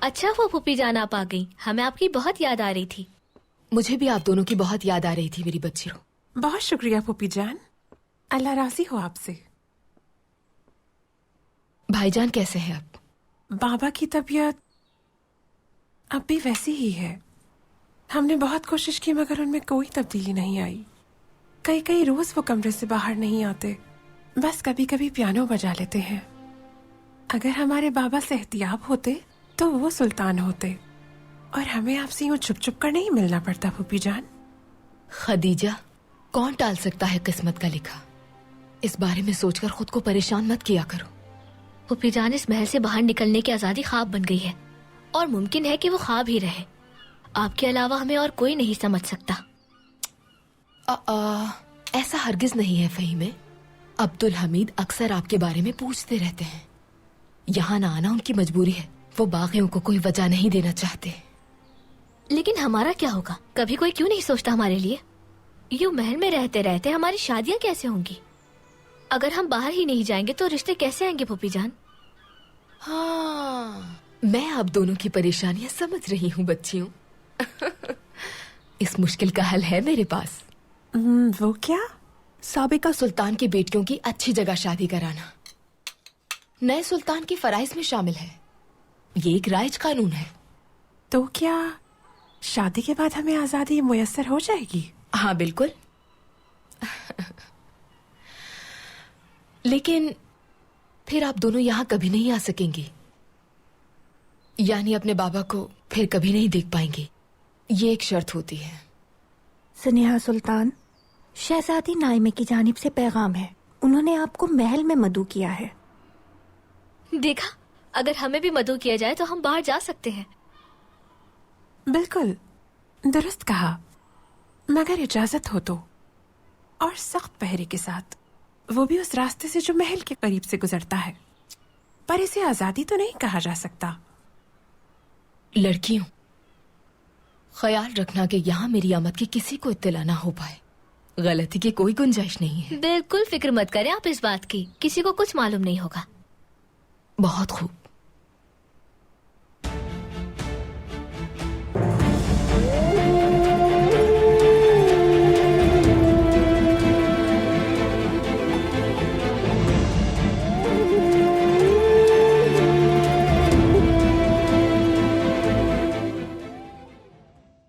اچھا وہ پھوپھی جان آپ آ گئی. ہمیں آپ کی بہت یاد آ رہی تھی. مجھے بھی آپ دونوں کی بہت یاد آ رہی تھی میری بچیوں. بہت شکریہ پھوپھی جان. اللہ راضی ہو آپ سے. بھائی جان کیسے ہیں اب؟ بابا کی طبیعت اب بھی ویسی ہی ہے. ہم نے بہت کوشش کی مگر ان میں کوئی تبدیلی نہیں آئی. کئی روز وہ کمرے سے باہر نہیں آتے. بس کبھی کبھی پیانو بجا لیتے ہیں. اگر ہمارے بابا صحتیاب ہوتے تو وہ سلطان ہوتے اور ہمیں آپ سے یوں چھپ چھپ کر نہیں ملنا پڑتا پھوپھی جان. خدیجہ، کون ٹال سکتا ہے قسمت کا لکھا؟ اس بارے میں سوچ کر خود کو پریشان مت کیا کرو. پھوپھی جان اس محل سے باہر نکلنے کی آزادی خواب بن گئی ہے اور ممکن ہے کہ وہ خواب ہی رہے. آپ کے علاوہ ہمیں اور کوئی نہیں سمجھ سکتا. ایسا ہرگز نہیں ہے فہیمے. عبدالحمید اکثر آپ کے بارے میں پوچھتے رہتے ہیں. یہاں نہ آنا ان کی مجبوری ہے. وہ باغیوں کو کوئی وجہ نہیں دینا چاہتے. لیکن ہمارا کیا ہوگا؟ کبھی کوئی کیوں نہیں سوچتا ہمارے لیے؟ یوں محل میں رہتے رہتے ہماری شادیاں کیسے ہوں گی؟ اگر ہم باہر ہی نہیں جائیں گے تو رشتے کیسے آئیں گے پھوپھی جان؟ ہاں، میں آپ دونوں کی پریشانیاں سمجھ رہی ہوں بچیوں. اس مشکل کا حل ہے میرے پاس. وہ کیا؟ سابقہ سلطان کی بیٹیوں کی اچھی جگہ شادی کرانا نئے سلطان کے فرائض میں شامل ہے. یہ ایک رائج قانون ہے. تو کیا شادی کے بعد ہمیں آزادی میسر ہو جائے گی؟ ہاں بالکل. لیکن پھر آپ دونوں یہاں کبھی نہیں آ سکیں گے. یعنی اپنے بابا کو پھر کبھی نہیں دیکھ پائیں گے. یہ ایک شرط ہوتی ہے. سنیہا سلطان، شہزادی نائمے کی جانب سے پیغام ہے. انہوں نے آپ کو محل میں مدعو کیا ہے. دیکھا، اگر ہمیں بھی مدعو کیا جائے تو ہم باہر جا سکتے ہیں. بالکل درست کہا، مگر اجازت ہو تو، اور سخت پہرے کے ساتھ. وہ بھی اس راستے سے جو محل کے قریب سے گزرتا ہے. پر اسے آزادی تو نہیں کہا جا سکتا. لڑکیوں، خیال رکھنا کہ یہاں میری آمد کی کسی کو اطلاع نہ ہو پائے. غلطی کی کوئی گنجائش نہیں ہے. بالکل فکر مت کریں آپ اس بات کی. کسی کو کچھ معلوم نہیں ہوگا. بہت خوب.